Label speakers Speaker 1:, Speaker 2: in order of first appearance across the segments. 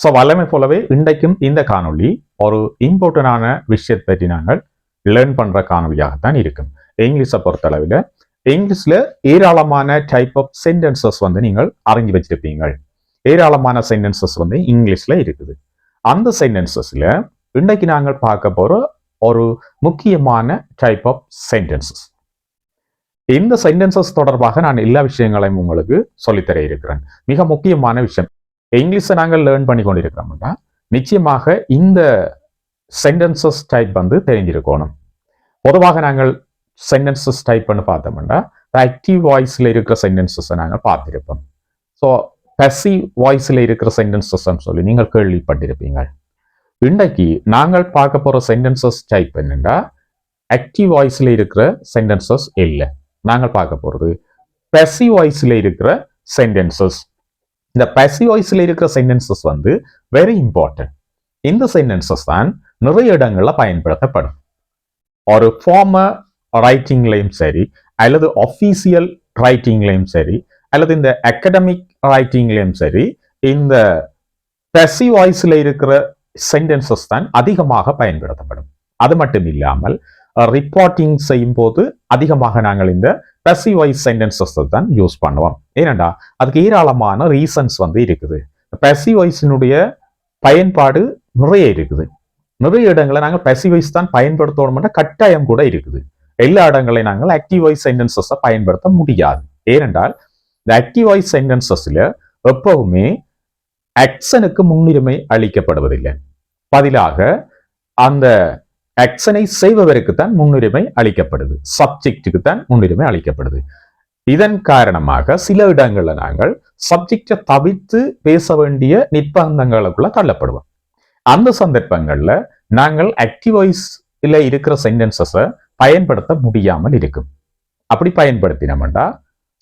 Speaker 1: So வல்லமை போலவே இன்றைக்கும் இந்த காணொளி ஒரு இம்பார்ட்டண்டான விஷயத்தை பற்றி நாங்கள் லேர்ன் பண்ற காணொலியாகத்தான் இருக்கும். இங்கிலீஷை பொறுத்தளவில் இங்கிலீஷ்ல ஏராளமான டைப் ஆஃப் சென்டென்சஸ் நீங்கள் அறிஞ்சு வச்சிருப்பீங்க. ஏராளமான சென்டென்சஸ் இங்கிலீஷ்ல இருக்குது. அந்த சென்டென்சஸ்ல இன்றைக்கு நாங்கள் பார்க்க போற ஒரு முக்கியமான டைப் ஆஃப் சென்டென்சஸ். இந்த சென்டென்சஸ் தொடர்பாக நான் எல்லா விஷயங்களையும் உங்களுக்கு சொல்லித்தர இருக்கிறேன். மிக முக்கியமான விஷயம், இங்கிலீஷை நாங்கள் லேர்ன் பண்ணி கொண்டிருக்கிறோம்னா நிச்சயமாக இந்த சென்டென்சஸ் டைப் தெரிஞ்சிருக்கணும். பொதுவாக நாங்கள் சென்டென்சஸ் டைப் பார்த்தோம்னா ஆக்டிவ் வாய்ஸ்ல இருக்கிற சென்டென்சஸை நாங்கள் பார்த்திருப்போம். ஸோ பசிவ் வாய்ஸ்ல இருக்கிற சென்டென்சஸ் சொல்லி நீங்கள் கேள்விப்பட்டிருப்பீங்க. இன்றைக்கு நாங்கள் பார்க்க போற சென்டென்சஸ் டைப் என்னன்னா ஆக்டிவ் வாய்ஸ்ல இருக்கிற சென்டென்சஸ் இல்லை. நாங்கள் பார்க்க போறது பசிவ் வாய்ஸ்ல இருக்கிற சென்டென்சஸ். இந்த பசிவ் வாய்ஸ்ல இருக்கிற சென்டென்சஸ் வெரி இம்பார்ட்டன்ட். இந்த சென்டென்சஸ் தான் நிறைய இடங்கள்ல பயன்படுத்தப்படும். ஒரு ஃபார்மர் ரைட்டிங்லையும் சரி, அல்லது ஆஃபீஷியல் ரைட்டிங்லையும் சரி, அல்லது இந்த அகடமிக் ரைட்டிங்லையும் சரி, இந்த பசிவ் வாய்ஸ்ல இருக்கிற சென்டென்சஸ் தான் அதிகமாக பயன்படுத்தப்படும். அது மட்டும் இல்லாமல் ரிப்போர்ட்டிங் செய்யும் போது அதிகமாக நாங்கள் இந்த பசிவ் வாய்ஸ் சென்டென்சஸ் தான் யூஸ் பண்ணுவோம். ஏனண்டா அதுக்கு ஏராளமான ரீசன்ஸ் இருக்குது. பசிவ் வாய்ஸினுடைய பயன்பாடு நிறைய இருக்குது. நிறைய இடங்களை நாங்கள் பசிவ் வாய்ஸ் தான் பயன்படுத்தணும்னா கட்டாயம் கூட இருக்குது. எல்லா இடங்களையும் நாங்கள் ஆக்டிவ் வாய்ஸ் சென்டென்சஸை பயன்படுத்த முடியாது. ஏனென்றால் இந்த ஆக்டிவ் வாய்ஸ் சென்டென்சஸ்ல எப்பவுமே ஆக்ஷனுக்கு முன்னுரிமை அளிக்கப்படுவதில்லை. பதிலாக அந்த ஆக்ஷனை செய்பவருக்கு தான் முன்னுரிமை அளிக்கப்படுது, சப்ஜெக்டுக்கு தான் முன்னுரிமை அளிக்கப்படுது. இதன் காரணமாக சில இடங்கள்ல நாங்கள் சப்ஜெக்டை தவிர்த்து பேச வேண்டிய நிர்பந்தங்களுக்குள்ள தள்ளப்படுவோம். அந்த சந்தர்ப்பங்கள்ல நாங்கள் ஆக்டிவ் வாய்ஸ்ல இருக்கிற சென்டென்சஸை பயன்படுத்த முடியாமல் இருக்கும். அப்படி பயன்படுத்தினோம்னா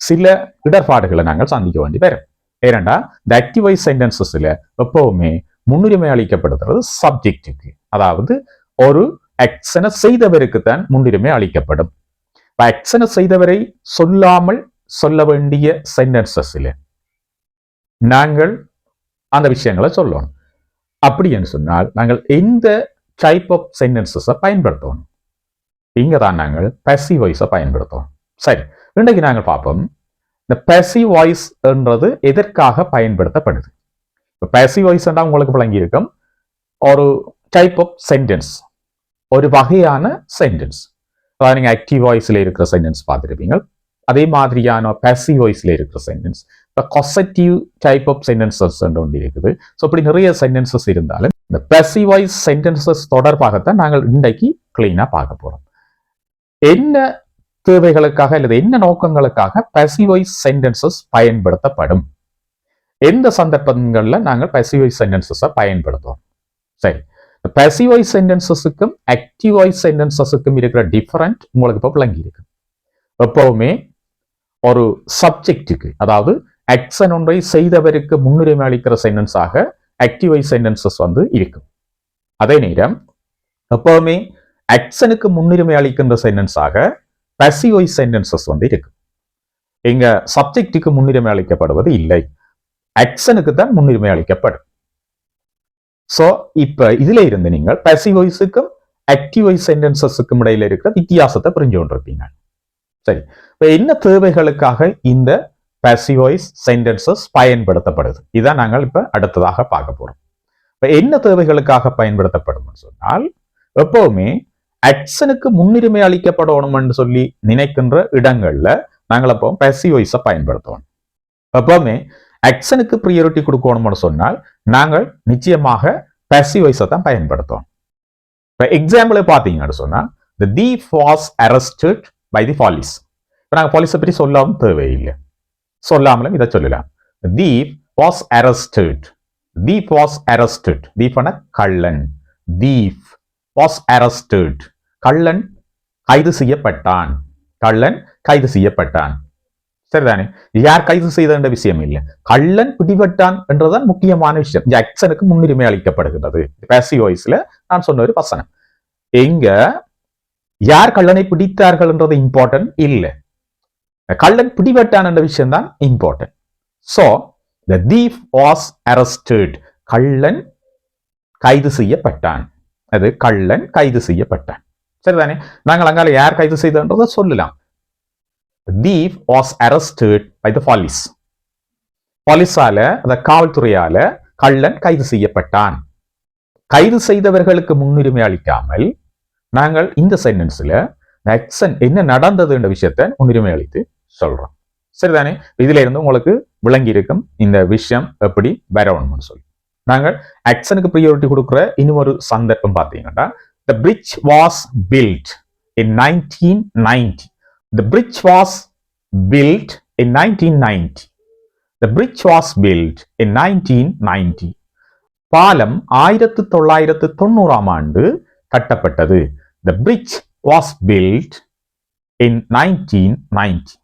Speaker 1: சில இடர்பாடுகளை நாங்கள் சந்திக்க வேண்டி வரும். ஏனண்டா இந்த ஆக்டிவ் வாய்ஸ் சென்டென்சஸ்ல எப்பவுமே முன்னுரிமை அளிக்கப்படுகிறது சப்ஜெக்டுக்கு, அதாவது ஒரு ஆக்ஷனை செய்தவருக்கு தான் முன்னுரிமை அளிக்கப்படும். ஆக்ஷனை செய்தவரை சொல்லாமல் சொல்ல வேண்டிய சென்டென்சஸ்ல நாங்கள் அந்த விஷயங்களை சொல்லணும். அப்படி என்று சொன்னால் நாங்கள் எந்த டைப் ஆஃப் சென்டென்சஸை பயன்படுத்தணும்? இங்க தான் நாங்கள் பசிவ் வாய்ஸை பயன்படுத்தணும். சரி, இன்றைக்கு நாங்கள் பார்ப்போம் இந்த பசிவ் வாய்ஸ் என்றது எதற்காக பயன்படுத்தப்படுது. பசிவ் வாய்ஸ் என்றால் உங்களுக்கு விளங்கி இருக்கும், ஒரு டைப் ஆஃப் சென்டென்ஸ், ஒரு வகையான சென்டென்ஸ். அதாவது நீங்க ஆக்டிவ் வாய்ஸ்ல இருக்கிற சென்டென்ஸ் பார்த்துருப்பீங்க. அதே மாதிரியான பசிவ் வாய்ஸ்ல இருக்கிற சென்டென்ஸ், இப்போ கொசட்டிவ் டைப் ஆஃப் சென்டென்சஸ் ஒன்று இருக்குது. ஸோ இப்படி நிறைய சென்டென்சஸ் இருந்தாலும் இந்த பசிவ் வாய்ஸ் சென்டென்சஸ் தொடர்பாகத்தான் நாங்கள் இன்றைக்கு கிளீனா பார்க்க போறோம். என்ன தேவைகளுக்காக அல்லது என்ன நோக்கங்களுக்காக பசிவ் வாய்ஸ் சென்டென்சஸ் பயன்படுத்தப்படும், எந்த சந்தர்ப்பங்கள்ல நாங்கள் பசிவ் வாய்ஸ் சென்டென்சஸை பயன்படுத்துவோம். சரி, பசிவ் வாய்ஸ் சென்டென்சஸுக்கும் ஆக்டிவ் வாய்ஸ் சென்டென்சஸுக்கும் இருக்கிற டிஃபரண்ட் உங்களுக்கு இப்போ விளங்கி இருக்கு. எப்பவுமே ஒரு சப்ஜெக்டுக்கு, அதாவது ஆக்ஷன் ஒன்றை செய்தவருக்கு முன்னுரிமை அளிக்கிற சென்டென்ஸாக ஆக்டிவ் வாய்ஸ் சென்டென்சஸ் இருக்கும். அதே நேரம் எப்பவுமே ஆக்ஷனுக்கு முன்னுரிமை அளிக்கின்ற சென்டென்ஸாக பசிவ் வாய்ஸ் சென்டென்சஸ் இருக்கு. இங்க சப்ஜெக்டுக்கு முன்னுரிமை அளிக்கப்படுவது இல்லை, ஆக்ஷனுக்கு தான் முன்னுரிமை அளிக்கப்படும். சோ இப்ப இதுல இருந்து நீங்கள் பசிவ் வாய்ஸுக்கும் ஆக்டிவ் வாய்ஸ் சென்டென்சஸுக்கும் இடையில இருக்கிற வித்தியாசத்தை புரிஞ்சு கொண்டிருப்பீங்க. சரி, இப்ப என்ன தேவைகளுக்காக இந்த பசிவ் வாய்ஸ் சென்டென்சஸ் பயன்படுத்தப்படுது, இதான் நாங்கள் இப்ப அடுத்ததாக பார்க்க போறோம். இப்ப என்ன தேவைகளுக்காக பயன்படுத்தப்படும் சொன்னால், எப்பவுமே ஆக்ஷனுக்கு முன்னுரிமை அளிக்கப்படணும் சொல்லி நினைக்கின்ற இடங்கள்ல நாங்கள் அப்போ பசிவ் வாய்ஸை பயன்படுத்துவோம். எப்பவுமே ஆக்ஷனுக்கு ப்ரியாரிட்டி கொடுக்கணும்னு சொன்னால் நாங்கள் நிச்சயமாக பசிவ் வாய்ஸை தான் பயன்படுத்துவோம். இப்போ எக்ஸாம்பிள் பார்த்தீங்கன்னு சொன்னா, the thief was arrested by the police. இப்போ நாங்கள் போலீஸை பற்றி சொல்லாமல் தேவையில்லை, சொல்லாமலும் இதை சொல்லலாம். the thief was arrested. thief was arrested. thief ஆன கள்ளன். thief was arrested. கள்ளன் கைது செய்யப்பட்டான். கள்ளன் கைது செய்யப்பட்டான். சரிதானே? யார் கைது செய்த விஷயம் இல்லை, கள்ளன் பிடிபட்டான் என்றதான் முக்கியமான விஷயம். ஆக்ஷனுக்கு முன்னுரிமை அளிக்கப்படுகிறது. பாசிவ் வாய்ஸ்ல நான் சொன்ன ஒரு வசனம். எங்க யார் கள்ளனை பிடித்தார்கள் என்றது இம்பார்ட்டன்ட் இல்லை, கள்ளன் பிடிபட்டான் என்ற விஷயம் தான் important. So the thief was arrested. கள்ளன் கைது செய்யப்பட்டான். அது கள்ளன் கைது செய்யப்பட்டான். சரிதானே? நாங்கள் அங்கால யார் கைது செய்தன்றதை சொல்லலாம். thief was arrested by the police. போலீஸால, அந்த காவல்துறையால கள்ளன் கைது செய்யப்பட்டான். கைது செய்தவர்களுக்கு முன்னுரிமை அளிக்காமல் நாங்கள் இந்த சென்டென்ஸ்ல ஆக்சன் என்ன நடந்தது என்ற விஷயத்தை முன்னுரிமை அளித்து சொல்றோம். சரிதானே? இதுல இருந்து உங்களுக்கு விளங்கி இருக்கும் இந்த விஷயம் எப்படி வரணும்னு சொல்லி. நாங்கள் ஆக்சனுக்கு ப்ரியாரிட்டி கொடுக்குற இன்னொரு சந்தர்ப்பம் பார்த்தீங்கன்னா, the bridge was built in 1990. The bridge was built in 1990. The bridge was built in 1990. பாலம் 1990ஆம் ஆண்டு கட்டப்பட்டது. The bridge was built in 1990.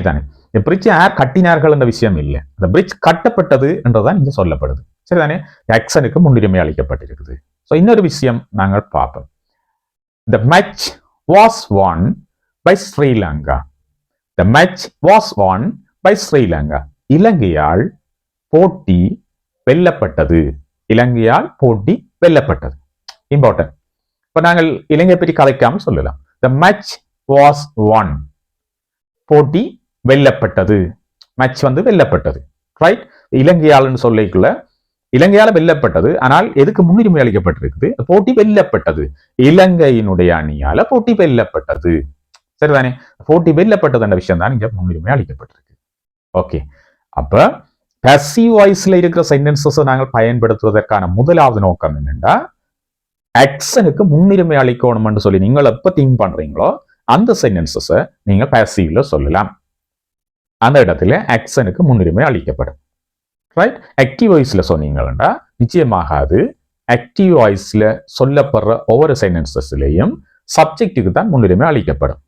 Speaker 1: தானே? இந்த பிரிட்ஜ் யார் கட்டினார்கள் என்ற விஷயம் இல்லை. அந்த பிரிட்ஜ் கட்டப்பட்டது என்றுதான் இங்க சொல்லப்படுது. சரிதானே? ஆக்சனுக்கு முன்னுரிமை அளிக்கப்பட்டிருக்குது. ஸோ இன்னொரு விஷயம் நாங்கள் பார்ப்போம். The match was won by Sri Lanka. The match was won by Sri Lanka. இலங்கையால் போட்டி வெல்லப்பட்டது. இலங்கையால் போட்டி வெல்லப்பட்டது. இம்பார்ட்டன்ட். இப்ப நாங்கள் இலங்கை பற்றி கதைக்காமல் சொல்லலாம். The match was won. போட்டி வெல்லப்பட்டது. மேட்ச் வெல்லப்பட்டது. ரைட்? இலங்கையாளன்னு சொல்லிக்குள்ள இலங்கையால வெல்லப்பட்டது. ஆனால் எதுக்கு முன்னுரிமை அளிக்கப்பட்டிருக்குது? போட்டி வெல்லப்பட்டது. இலங்கையினுடைய அணியால போட்டி வெல்லப்பட்டது. சரிதானே? போட்டி வெல்லப்பட்டது என்ற விஷயம் தான் இங்க முன்னுரிமை அளிக்கப்பட்டிருக்கு. ஓகே. அப்ப passive voiceல இருக்கிற சென்டென்சஸ் நாங்கள் பயன்படுத்துவதற்கான முதலாவது நோக்கம் என்னன்னா, ஆக்சனுக்கு முன்னுரிமை அளிக்கணும்னு சொல்லி நீங்கள் எப்ப திங்க் பண்றீங்களோ அந்த சென்டென்சஸை நீங்க பாசிவ்ல சொல்லலாம். அந்த இடத்துல ஆக்சனுக்கு முன்னுரிமை அளிக்கப்படும். ரைட்? ஆக்டிவ் வாய்ஸ்ல சொன்னீங்கன்னா நிச்சயமாக அது ஆக்டிவ் வாய்ஸ்ல சொல்லப்படுற ஒவ்வொரு சென்டென்சஸ்லயும் சப்ஜெக்டுக்கு தான் முன்னுரிமை அளிக்கப்படும்.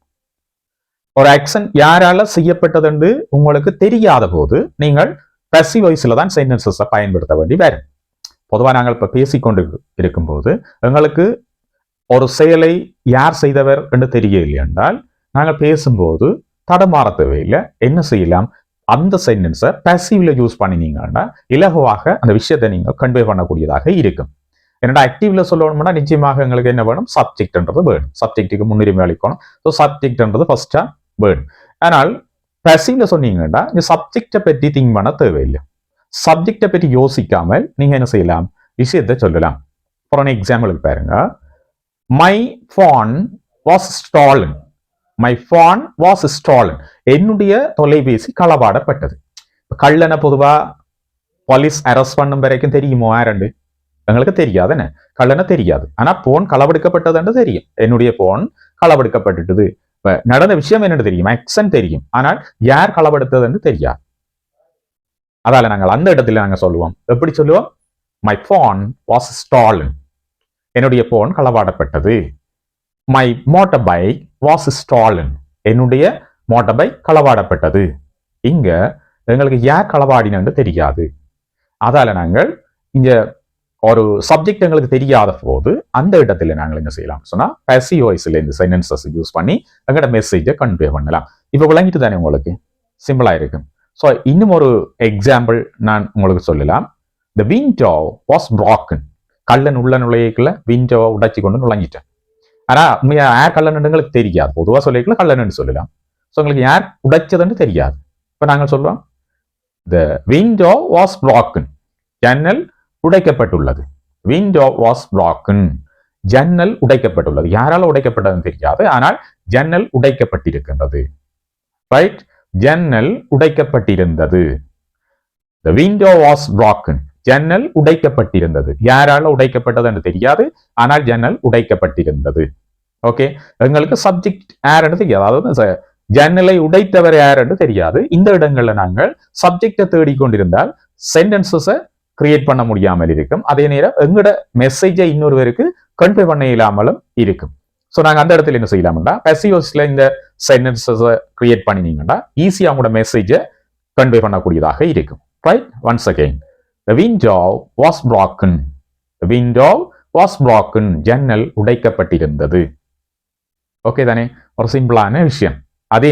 Speaker 1: ஒரு ஆக்சன் யாரால செய்யப்பட்டது என்று உங்களுக்கு தெரியாத போது நீங்கள் பாசிவ் வாய்ஸ்ல தான் சென்டென்சஸை பயன்படுத்த வேண்டி வரும். பொதுவாக நாங்கள் இப்ப பேசிக்கொண்டு இருக்கும்போது எங்களுக்கு ஒரு செயலை யார் செய்தவர் என்று தெரியவில்லை என்றால் நாங்கள் பேசும்போது தடமாற தேவையில்லை. என்ன செய்யலாம்? அந்த சென்டென்ஸை பாசிவ்ல யூஸ் பண்ணினீங்கன்னா இலகுவாக அந்த விஷயத்தை நீங்கள் கன்வே பண்ணக்கூடியதாக இருக்கும். என்னடா ஆக்டிவ்ல சொல்லணும்னா நிச்சயமாக எங்களுக்கு என்ன வேணும்? சப்ஜெக்ட்ன்றது வேணும். சப்ஜெக்டுக்கு முன்னுரிமை அளிக்கணும். ஸோ சப்ஜெக்ட்ன்றது ஃபர்ஸ்டா வேணும். ஆனால் பாசிவ்ல சொன்னீங்கன்னா இந்த சப்ஜெக்டை பற்றி திங்க் பண்ண தேவையில்லை. சப்ஜெக்டை பற்றி யோசிக்காமல் நீங்க என்ன செய்யலாம்? விஷயத்தை சொல்லலாம். ஃபார் an எக்ஸாம்பிளுக்கு பாருங்க. My phone was stolen. My phone was stolen. என்னுடைய தொலைபேசி களவாடப்பட்டது. கள்ளனை பொதுவா போலீஸ் அரெஸ்ட் பண்ணும் வரைக்கும் தெரியுமோ யாரண்டு? எங்களுக்கு தெரியாது. என்ன கள்ளனை தெரியாது. ஆனா போன் களவெடுக்கப்பட்டதுன்னு தெரியும். என்னுடைய போன் களவெடுக்கப்பட்டுட்டது. நடந்த விஷயம் என்னன்னு தெரியும். ஆக்சன் தெரியும். ஆனால் யார் களவெடுத்ததுன்னு தெரியாது. அதால நாங்கள் அந்த இடத்துல நாங்க சொல்லுவோம். எப்படி சொல்லுவோம்? My phone was stolen. என்னுடைய போன் களவாடப்பட்டது. My motor bike was stolen. என்னுடைய மோட்டார் பைக் களவாடப்பட்டது. இங்க எங்களுக்கு யார் களவாடினு தெரியாது. அதால நாங்கள் இங்க ஒரு சப்ஜெக்ட் எங்களுக்கு தெரியாத போது அந்த இடத்துல நாங்கள் என்ன செய்யலாம் சொன்னா பாசிவ் வாய்ஸ்ல இந்த சென்டென்சஸ் யூஸ் பண்ணி எங்களோட மெசேஜை கன்வே பண்ணலாம். இப்ப விளங்கிட்டு தானே உங்களுக்கு? சிம்பிளா இருக்கு. ஸோ இன்னும் ஒரு எக்ஸாம்பிள் நான் உங்களுக்கு சொல்லலாம். The window was broken. கள்ளன் உள்ள நுழையக்குள்ள விண்டோவை உடைச்சி கொண்டு நுழைஞ்சிட்டேன். ஆனா உண்மையா யார் கள்ளன் எங்களுக்கு தெரியாது. பொதுவா சொல்லிக்கல கள்ளன்னு சொல்லலாம். ஸோ உங்களுக்கு யார் உடைச்சதுன்னு தெரியாது. இப்ப நாங்கள் சொல்றோம் the window was broken. ஜன்னல் உடைக்கப்பட்டுள்ளது. window was broken. ஜன்னல் உடைக்கப்பட்டுள்ளது. யாரால உடைக்கப்பட்டதுன்னு தெரியாது. ஆனால் ஜன்னல் உடைக்கப்பட்டிருக்கின்றது. ரைட்? ஜன்னல் உடைக்கப்பட்டிருந்தது. The window was broken. ஜன்னல் உடைக்கப்பட்டிருந்தது. யாரால உடைக்கப்பட்டது என்று தெரியாது. ஆனால் ஜன்னல் உடைக்கப்பட்டிருந்தது. ஓகே, எங்களுக்கு சப்ஜெக்ட் யாருன்னு தெரியாது. அதாவது ஜன்னலை உடைத்தவர் யாருன்னு தெரியாது. இந்த இடங்கள்ல நாங்கள் சப்ஜெக்டை தேடிக்கொண்டிருந்தால் சென்டென்சஸை கிரியேட் பண்ண முடியாமல் இருக்கும். அதே நேரம் எங்களோட மெசேஜை இன்னொருவருக்கு கன்வே பண்ண இல்லாமலும் இருக்கும். ஸோ நாங்கள் அந்த இடத்துல என்ன செய்யலாம்டா பாசிவ்ஸ்ல இந்த சென்டென்சஸை கிரியேட் பண்ணினீங்கன்னா ஈஸியா உங்களோட மெசேஜை கன்வே பண்ணக்கூடியதாக இருக்கும். Right? Once again, the window was broken. The window was broken. ஜன்னல் உடைக்கப்பட்டிருந்தது. ஓகே தானே? ஒரு சிம்பிளான விஷயம். அதே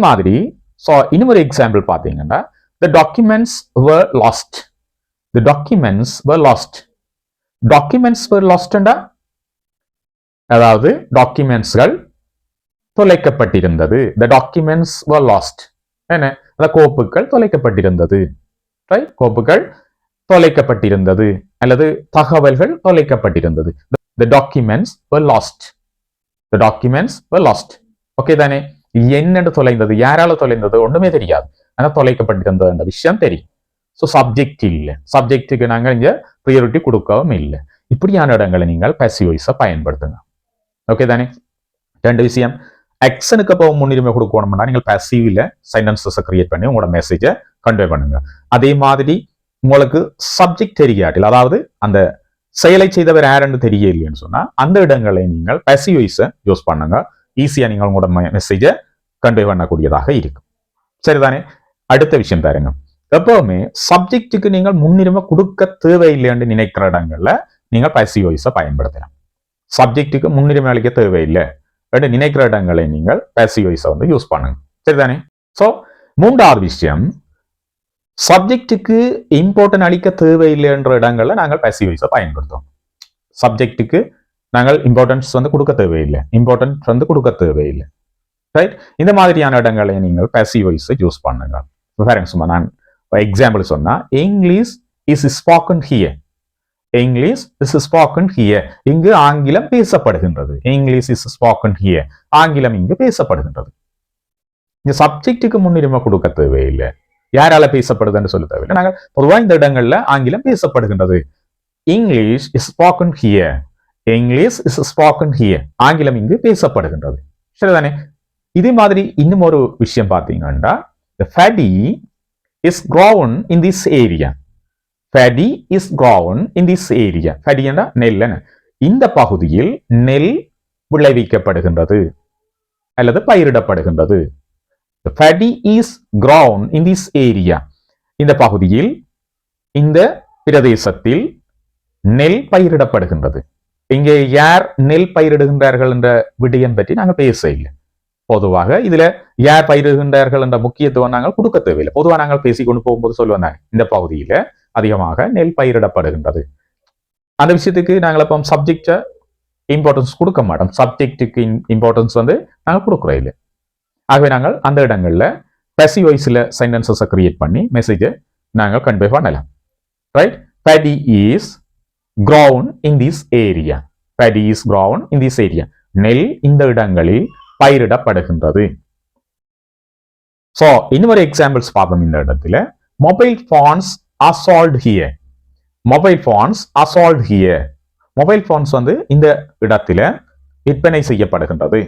Speaker 1: மாதிரி ஸோ இன்னொரு எக்ஸாம்பிள் பார்த்தீங்கன்னா the documents were lost the documents were lost. Documents were lost ண்டா அதாவது டாக்குமெண்ட்ஸ்கள் தொலைக்கப்பட்டிருந்தது. The documents were lost. என்ன அந்த கோப்புகள் தொலைக்கப்பட்டிருந்தது. ரைட், கோப்புகள் தொலைக்கப்பட்டிருந்தது அல்லது தகவல்கள் தொலைக்கப்பட்டிருந்தது. The documents were lost. The documents were lost. Okay தானே? என்னென்று தொலைந்தது, யாரால தொலைந்தது ஒண்ணுமே தெரியாது. ஆனா தொலைக்கப்பட்டிருந்தது என்ற விஷயம் தெரியும். ஸோ சப்ஜெக்ட் இல்லை, சப்ஜெக்டுக்கு நாங்கள் இங்க ப்ரியாரிட்டி கொடுக்கவும் இல்லை. இப்படியான இடங்களை நீங்கள் passive voice பயன்படுத்துங்க. ஓகே தானே? ரெண்டு விஷயம், ஆக்ஷனுக்கு அப்போ முன்னுரிமை கொடுக்கணும்னா நீங்கள் passiveல சென்டென்சஸை கிரியேட் பண்ணி உங்களோட மெசேஜை கன்வே பண்ணுங்க. அதே மாதிரி உங்களுக்கு சப்ஜெக்ட் தெரியாட்டில், அதாவது அந்த செயலை செய்தவர் யாருன்னு தெரியலைன்னு சொன்னா அந்த இடங்களை நீங்கள் passive voice யூஸ் பண்ணுங்க. ஈஸியா நீங்கள் உங்களோட மெசேஜை கன்வே பண்ணக்கூடியதாக இருக்கும். சரிதானே? அடுத்த விஷயம் பாருங்க, எப்பவுமே சப்ஜெக்டுக்கு நீங்கள் முன்னுரிமை கொடுக்க தேவையில்லைன்னு நினைக்கிற இடங்கள்ல நீங்கள் passive voice பயன்படுத்தலாம். சப்ஜெக்டுக்கு முன்னுரிமை அளிக்க தேவையில்லை நினைக்கிற இடங்களை நீங்கள் passive voice வந்து யூஸ் பண்ணுங்க. சரிதானே? சோ மூன்றாவது விஷயம், சப்ஜெக்டுக்கு இம்பார்ட்டன்ட் அளிக்க தேவையில்லைன்ற இடங்கள்ல நாங்கள் passive voice பயன்படுத்துவோம். சப்ஜெக்டுக்கு நாங்கள் இம்பார்ட்டன்ஸ் வந்து கொடுக்க தேவையில்லை, இம்பார்ட்டன்ஸ் வந்து கொடுக்க தேவையில்லை. ரைட், இந்த மாதிரியான இடங்களை நீங்கள் passive voice யூஸ் பண்ணுங்க. பாருங்க, சும்மா நான் எக்ஸாம்பிள் சொன்னா, English is spoken here. English is spoken here. இங்கு ஆங்கிலம் பேசப்படுகின்றது. English is spoken here. ஆங்கிலம் இங்கு பேசப்படுகின்றது. இந்த சப்ஜெக்டுக்கு முன்னுரிமை கொடுக்க தேவையில்லை, யாரால பேசப்படுதுன்னு சொல்ல தேவையில்லை. நாங்கள் பொதுவாக இந்த இடங்கள்ல ஆங்கிலம் பேசப்படுகின்றது. English is spoken here. English is spoken here. ஆங்கிலம் இங்கு பேசப்படுகின்றது. சரிதானே? இதே மாதிரி இன்னும் ஒரு விஷயம் பார்த்தீங்கன்னா, the paddy is grown in this area. paddy is grown in this area. paddy என்றா நெல். இந்த பகுதியில் நெல் விளைவிக்கப்படுகின்றது அல்லது பயிரிடப்படுகின்றது. the paddy is grown in this area. இந்த பகுதியில், இந்த பிரதேசத்தில் நெல் பயிரிடப்படுகின்றது. இங்கே யார் நெல் பயிரிடுகின்றார்கள் என்ற விடயம் பற்றி நாங்கள் பேச இல்லை. பொதுவாக இதுல யார் பயிரிடுகின்றார்கள் என்ற முக்கியத்துவம் நாங்கள் கொடுக்க தேவையில்லை. பொதுவாக நாங்கள் பேசிக்கொண்டு போகும்போது சொல்லுவாங்க, இந்த பகுதியில அதிகமாக நெல் பயிரிடப்படுகின்றது. அந்த விஷயத்துக்கு நாங்கள் இப்போ சப்ஜெக்டை இம்பார்ட்டன்ஸ் கொடுக்க மாட்டோம். சப்ஜெக்டுக்கு இம்பார்ட்டன்ஸ் வந்து நாங்கள் கொடுக்குறோம் இல்லை. ஆகவே நாங்கள் அந்த இடங்கள்ல passive voiceல சென்டென்சஸை கிரியேட் பண்ணி மெசேஜை நாங்கள் கன்வே பண்ணலாம். Right, paddy is grown in this area. paddy is grown in this area. நெல் இந்த இடங்களில் பயிரிடப்படுகின்றது. சோ இன்னொரு எக்ஸாம்பிள்ஸ் பார்ப்போம். இந்த இடத்துல mobile phones are sold here. Mobile phones are sold here. Mobile phones வந்து இந்த இடத்துல விற்பனை செய்யப்படுகின்றது.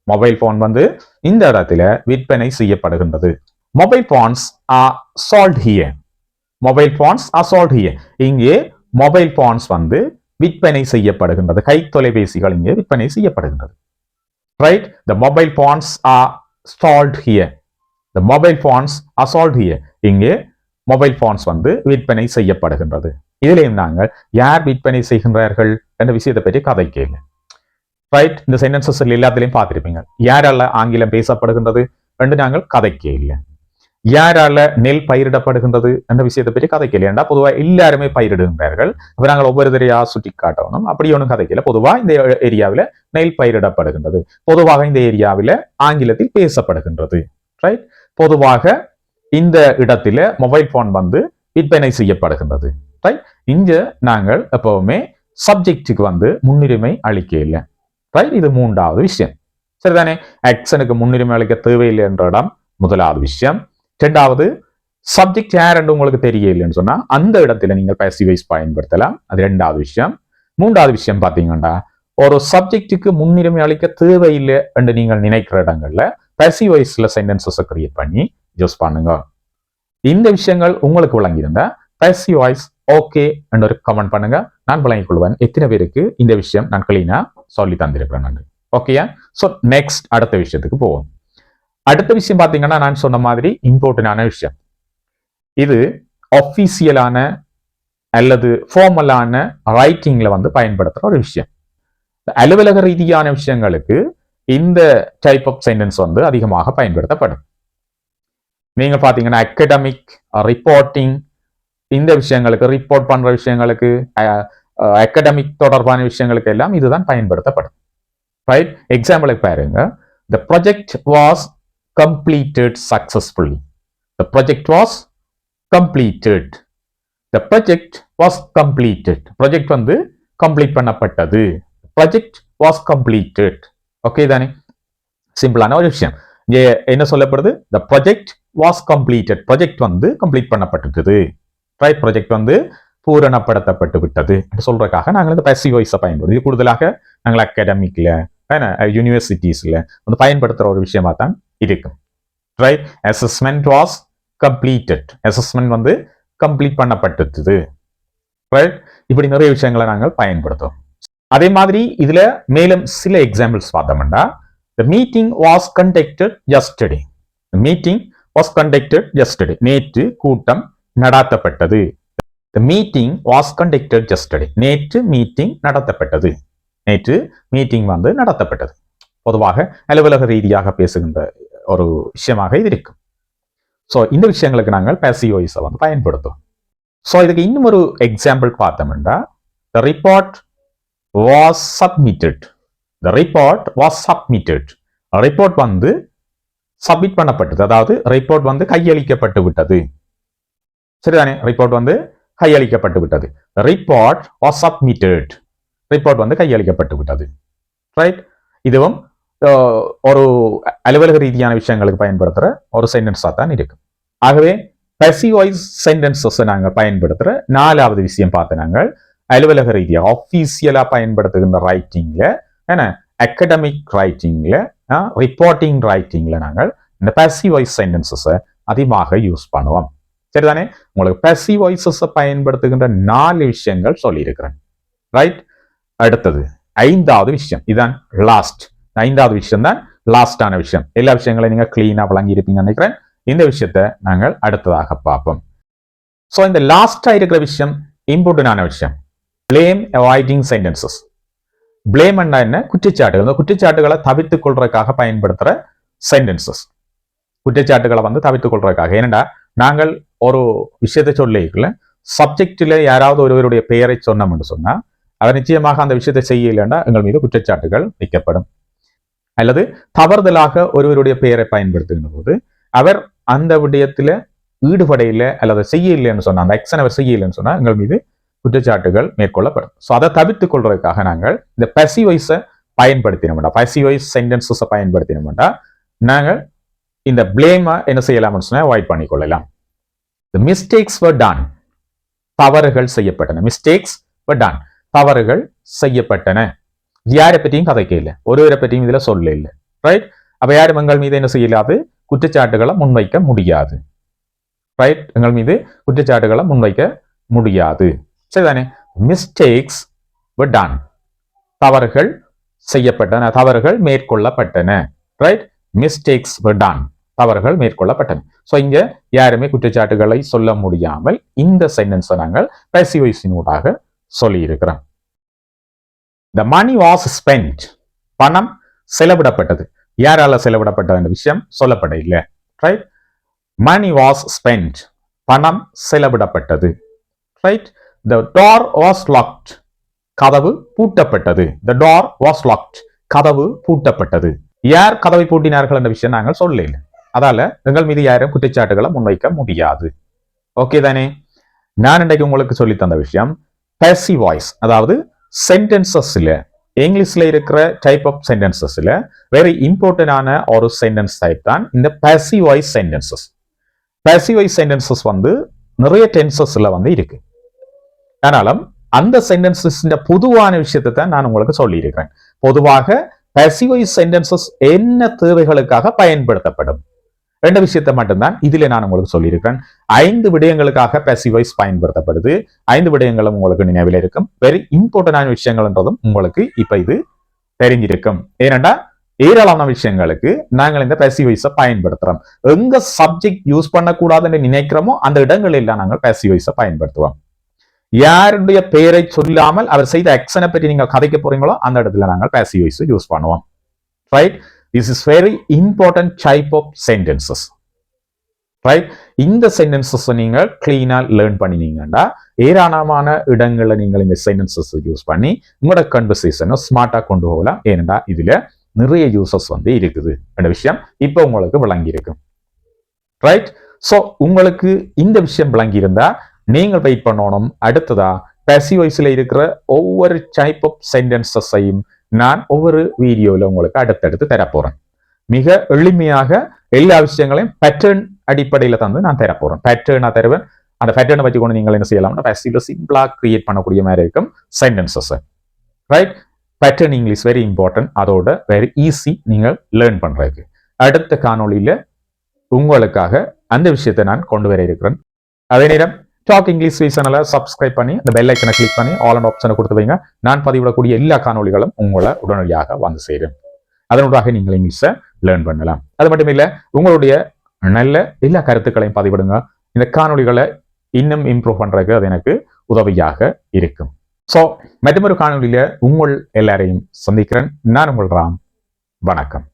Speaker 1: மொபைல் போன் வந்து இந்த இடத்துல விற்பனை செய்யப்படுகின்றது. Mobile phones are sold here. Mobile phones are sold here. இங்கே மொபைல் போன்ஸ் வந்து விற்பனை செய்யப்படுகின்றது. கை தொலைபேசிகள் இங்கே விற்பனை செய்யப்படுகின்றது. Right, the mobile phones are sold here. the mobile phones are sold here. இங்கே மொபைல் போன்ஸ் வந்து விற்பனை செய்யப்படுகின்றது. இதிலேயும் நாங்கள் யார் விற்பனை செய்கின்றார்கள் என்ற விஷயத்தை பற்றி கதைக்க இல்லை. ரைட், இந்த சென்டென்சஸ் எல்லாத்திலையும் பார்த்திருப்பீங்க. யாரால ஆங்கிலம் பேசப்படுகின்றது என்று நாங்கள் கதைக்க இல்லை. யாரால நெல் பயிரிடப்படுகின்றது என்ற விஷயத்தை பற்றி கதைக்கல. ஏண்டா பொதுவாக எல்லாருமே பயிரிடுகின்றார்கள். அப்ப நாங்கள் ஒவ்வொரு தரையா சுட்டி காட்டணும், அப்படி ஒன்றும் கதைக்கல. பொதுவாக இந்த ஏரியாவில் நெல் பயிரிடப்படுகின்றது. பொதுவாக இந்த ஏரியாவில் ஆங்கிலத்தில் பேசப்படுகின்றது. ரைட், பொதுவாக இந்த இடத்துல மொபைல் போன் வந்து விற்பனை செய்யப்படுகின்றது. ரைட், இங்க நாங்கள் எப்பவுமே சப்ஜெக்டுக்கு வந்து முன்னுரிமை அளிக்க இல்லை. ரைட், இது மூன்றாவது விஷயம். சரிதானே? ஆக்ஷனுக்கு முன்னுரிமை அளிக்க தேவையில்லை என்ற இடம் முதலாவது விஷயம். இரண்டாவது, சப்ஜெக்ட் யார் என்று உங்களுக்கு தெரியலைன்னு சொன்னா அந்த இடத்துல நீங்கள் passive voice பயன்படுத்தலாம். அது இரண்டாவது விஷயம். மூன்றாவது விஷயம் பாத்தீங்கன்னா, ஒரு சப்ஜெக்டுக்கு முன்னுரிமை அளிக்க தேவையில்லை என்று நீங்கள் நினைக்கிற இடங்கள்ல passive voiceல சென்டென்சஸை கிரியேட் பண்ணி யூஸ் பண்ணுங்க. இந்த விஷயங்கள் உங்களுக்கு விளங்கியிருந்தா passive voice ஓகே என்று ஒரு கமெண்ட் பண்ணுங்க. நான் விளங்கிக் கொள்வேன் எத்தனை பேருக்கு இந்த விஷயம் நான் கிளீனா சொல்லி தந்திருக்கிறேன். நன்றி. ஓகேயா? சோ நெக்ஸ்ட் அடுத்த விஷயத்துக்கு போவோம். அடுத்த விஷயம் பாத்தீங்கன்னா, நான் சொன்ன மாதிரி இம்பார்ட்டன்டான விஷயம். இது ஆஃபீஷியலான அல்லது ஃபார்மலான ரைட்டிங்ல வந்து பயன்படுத்துற ஒரு விஷயம். அலுவலக ரீதியான விஷயங்களுக்கு இந்த டைப் ஆஃப் சென்டென்ஸ் வந்து அதிகமாக பயன்படுத்தப்படும். நீங்க பாத்தீங்கன்னா அகடமிக் ரிப்போர்ட்டிங் இந்த விஷயங்களுக்கு ரிப்போர்ட் பண்ற விஷயங்களுக்கு அகாடமிக் தொடர்பான விஷயங்களுக்கு எல்லாம் இதுதான் பயன்படுத்தப்படும். ரைட், எக்ஸாம்பிளுக்கு பாருங்க. The project was completed successfully. The project was completed. The project was completed. Project வந்து கம்ப்ளீட் பண்ணப்பட்டது. Project was completed. ஓகே தானே? சிம்பிளான ஒரு விஷயம். இங்க என்ன சொல்லப்படுது? The project was completed. Project வந்து கம்ப்ளீட் பண்ணப்பட்டது. ரைட், ப்ராஜெக்ட் வந்து பூரணப்படுத்தப்பட்டு விட்டது சொல்றதுக்காக நாங்கள் இந்த பாசிவ் வாய்ஸை பயன்படுத்தி கூடுதலாக நாங்கள் அகாடமிக்ல யூனிவர்சிட்டிஸ்ல வந்து பயன்படுத்துற ஒரு விஷயமா தான் இருக்கும். Right, assessment was completed. Assessment வந்து கம்ப்ளீட் பண்ணப்பட்டது. ரைட், இப்படி நிறைய விஷயங்களை நாங்கள் பயன்படுத்துவோம். அதே மாதிரி இதுல மேலும் சில எக்ஸாம்பிள்ஸ் பார்த்தோம்னா, the meeting was conducted yesterday. The meeting was conducted yesterday. நேற்று கூட்டம் நடாத்தப்பட்டது. The meeting was conducted yesterday. நேற்று மீட்டிங் நடத்தப்பட்டது. நேற்று மீட்டிங் வந்து நடத்தப்பட்டது. பொதுவாக அலுவலக ரீதியாக பேசுகின்ற ஒரு விஷயமாக இது இருக்கும். ஸோ இந்த விஷயங்களுக்கு நாங்கள் பாசிவ் வாய்ஸை வந்து பயன்படுத்துவோம். ஸோ இதுக்கு இன்னும் ஒரு எக்ஸாம்பிள் பார்த்தோம்னா, the report was submitted. The report was submitted. Report வந்து சப்மிட் பண்ணப்பட்டது, அதாவது ரிப்போர்ட் வந்து கையளிக்கப்பட்டு விட்டது. சரிதானே? ரிப்போர்ட் வந்து கையளிக்கப்பட்டு விட்டது. Report was submitted. ரிப்போர்ட் வந்து கையளிக்கப்பட்டு விட்டது. ரைட், இதுவும் ஒரு அலுவலக ரீதியான விஷயங்களுக்கு பயன்படுத்துற ஒரு சென்டென்ஸா தான் இருக்கு. ஆகவே பாசிவ் வாய்ஸ் சென்டென்சஸ் நாங்கள் பயன்படுத்துற நாலாவது விஷயம் பார்த்து நாங்கள் அலுவலக ரீதியாக ஆஃபீஷியலா பயன்படுத்துகின்ற ரைட்டிங்ல, ஏன்னா அகடமிக் ரைட்டிங்ல, ரிப்போர்ட்டிங் ரைட்டிங்ல நாங்கள் இந்த பாசிவ் வாய்ஸ் சென்டென்சஸை அதிகமாக யூஸ் பண்ணுவோம். சரிதானே? உங்களுக்கு பாசிவ் வாய்ஸஸ் பயன்படுத்துகின்ற 4 விஷயங்கள் சொல்லியிருக்கிறேன். ரைட், அடுத்தது 5வது விஷயம், இதுதான் லாஸ்ட். 5வது விஷயம் தான் லாஸ்டான விஷயம். எல்லா விஷயங்களையும் நீங்க கிளீனா வழங்கி இருப்பீங்கன்னு நினைக்கிறேன். இந்த விஷயத்தை நாங்கள் அடுத்ததாக பார்ப்போம். ஸோ இந்த லாஸ்டா இருக்கிற விஷயம் இம்பார்ட்டன்டான விஷயம், பிளேம் அவாய்டிங் சென்டென்சஸ். பிளேம் என்ன? குற்றச்சாட்டுகள். இந்த குற்றச்சாட்டுகளை தவிர்த்துக் கொள்றதுக்காக பயன்படுத்துற சென்டென்சஸ். குற்றச்சாட்டுகளை வந்து தவிர்த்துக் கொள்றதுக்காக. ஏனென்றா நாங்கள் ஒரு விஷயத்தை சொல்லிக்கல, சப்ஜெக்டில் யாராவது ஒருவருடைய பெயரை சொன்னோம்னு சொன்னா அவர் நிச்சயமாக அந்த விஷயத்தை செய்யலைன்னா எங்கள் மீது குற்றச்சாட்டுகள் வைக்கப்படும். அல்லது தவறுதலாக ஒருவருடைய பெயரை பயன்படுத்துகின்ற போது அவர் அந்த விடயத்துல ஈடுபடையில அல்லது செய்யலைன்னு சொன்னா, அந்த ஆக்ஷன் அவர் செய்யலைன்னு சொன்னா எங்கள் மீது குற்றச்சாட்டுகள் மேற்கொள்ளப்படும். ஸோ அதை தவிர்த்துக் கொள்றதுக்காக நாங்கள் இந்த பாசிவ் வாய்ஸை பயன்படுத்தினோம்டா, பாசிவ் வாய்ஸ் சென்டென்சஸை பயன்படுத்தினோம்டா நாங்கள் இந்த பிளேமை என்ன செய்யலாம்னு சொன்னா avoid பண்ணிக்கொள்ளலாம். The mistakes were done. தவறுகள் செய்யப்பட்டன. Mistakes were done. தவறுகள் செய்யப்பட்டன. யாரை பற்றியும் கதைக்க இல்லை, ஒருவரை பற்றியும் இதுல சொல்ல இல்லை. ரைட், அப்ப யாரும் எங்கள் மீது என்ன செய்யலாது? குற்றச்சாட்டுகளை முன்வைக்க முடியாது. ரைட், எங்கள் மீது குற்றச்சாட்டுகளை முன்வைக்க முடியாது. சரிதானே? Mistakes were done. தவறுகள் செய்யப்பட்டன, தவறுகள் மேற்கொள்ளப்பட்டன. Right, mistakes were done. தவறுகள் மேற்கொள்ளப்பட்டன. ஸோ இங்க யாருமே குற்றச்சாட்டுகளை சொல்ல முடியாமல் இந்த சென்டென்ஸை நாங்கள் பாசிவ் வாய்ஸினூடாக சொல்லி இருக்கிறோம். The money was spent. பணம் செலவிடப்பட்டது. யாரால செலவிடப்பட்டது என்ற விஷயம் சொல்லப்பட இல்லை. Right, money was spent. பணம் செலவிடப்பட்டது. Right, the door was locked. கதவு பூட்டப்பட்டது. The door was locked. கதவு பூட்டப்பட்டது. யார் கதவை பூட்டினார்கள் என்ற விஷயம் நாங்கள் சொல்லல. அதால எங்கள் மீது யாரும் குற்றச்சாட்டுகளை முன்வைக்க முடியாது. ஓகே தானே? நான் இன்றைக்கு உங்களுக்கு சொல்லி தந்த விஷயம் பாசிவ் வாய்ஸ், அதாவது சென்டென்சஸ்ல இங்கிலீஷ்ல இருக்கிற டைப் ஆஃப் சென்டென்சஸ்ல வெரி இம்பார்ட்டன்டான ஒரு சென்டென்ஸ் டைப் தான் இந்த passive voice sentences. Passive voice sentences வந்து நிறைய டென்சஸ்ல வந்து இருக்கு. ஆனாலும் அந்த சென்டென்சஸ் பொதுவான விஷயத்தை தான் நான் உங்களுக்கு சொல்லி இருக்கிறேன். பொதுவாக பாசிவ் வாய்ஸ் சென்டென்சஸ் என்ன தேவைகளுக்காக பயன்படுத்தப்படும் ரெண்டு விஷயத்தை மட்டும்தான் இதுல நான் உங்களுக்கு சொல்லியிருக்கிறேன். 5 விடயங்களுக்காக பாசிவ் வாய்ஸ் பயன்படுத்தப்படுது. 5 விடயங்களும் உங்களுக்கு நினைவில் இருக்கும். வெரி இம்பார்ட்டன்டான விஷயங்கள்ன்றதும் உங்களுக்கு இப்ப இது தெரிஞ்சிருக்கும். ஏனென்றா ஏராளமான விஷயங்களுக்கு நாங்கள் இந்த பாசிவ் வாய்ஸை பயன்படுத்துறோம். எங்க சப்ஜெக்ட் யூஸ் பண்ணக்கூடாதுன்னு நினைக்கிறோமோ அந்த இடங்கள் எல்லாம் நாங்கள் பாசிவ் வாய்ஸை பயன்படுத்துவோம். யாருடைய பெயரை சொல்லாமல் அவர் செய்த ஆக்ஷனை பற்றி நீங்கள் கதைக்க போறீங்களோ அந்த இடத்துல நாங்கள் பாசிவ் வாய்ஸ் யூஸ் பண்ணுவோம். Right, this is very important type of sentences. Right. இந்த சென்டென்சஸ் நீங்கள் கிளீனா லேர்ன் பண்ணினீங்கன்னா ஏராளமான இடங்கள்ல நீங்கள் இந்த சென்டென்சஸ் யூஸ் பண்ணி உங்களோட கன்வர்சேஷனை ஸ்மார்ட்டா கொண்டு போகலாம். ஏனென்றா இதுல நிறைய யூசஸ் இருக்குது என்ற விஷயம் இப்போ உங்களுக்கு விளங்கி இருக்கும். ரைட். சோ உங்களுக்கு இந்த விஷயம் விளங்கி இருந்தா நீங்கள் வெயிட் பண்ணணும். அடுத்ததா பாசிவ் வாய்ஸ்ல இருக்கிற ஒவ்வொரு டைப் ஆஃப் சென்டென்சஸையும் நான் ஒவ்வொரு வீடியோல உங்களுக்கு அடுத்தடுத்து தரப்போறேன். மிக எளிமையாக எல்லா விஷயங்களையும் பேட்டர்ன் அடிப்படையில் தந்து நான் தரப்போறேன். பேட்டர்னா தருவேன். அந்த பேட்டர்னை பற்றி கொண்டு நீங்கள் என்ன செய்யலாம்னா பாசிவ்ல சிம்பிளா கிரியேட் பண்ணக்கூடிய மாதிரி இருக்கும் sentences. Right. Pattern English very important. அதோட வெரி ஈஸி நீங்கள் லேர்ன் பண்றதுக்கு. அடுத்த காணொலியில உங்களுக்காக அந்த விஷயத்தை நான் கொண்டு வர இருக்கிறேன். அதே நேரம் டாக் இங்கிலீஷ் சேனலை சப்ஸ்கிரைப் பண்ணி அந்த பெல் ஐக்கனை கிளிக் பண்ணி ஆல் அண்ட் ஆப்ஷனை கொடுத்து வைங்க. நான் பதிவிடக்கூடிய எல்லா காணொலிகளும் உங்களை உடனடியாக வந்து சேரும். அதனூடாக நீங்கள் இங்கிலீஷை லேர்ன் பண்ணலாம். அது மட்டும் இல்ல, உங்களுடைய நல்ல எல்லா கருத்துக்களையும் பதிவிடுங்க. இந்த காணொலிகளை இன்னும் இம்ப்ரூவ் பண்றதுக்கு அது எனக்கு உதவியாக இருக்கும். சோ மற்றொரு காணொலியில உங்கள் எல்லாரையும் சந்திக்கிறேன். நான் உங்கள் ராம். வணக்கம்.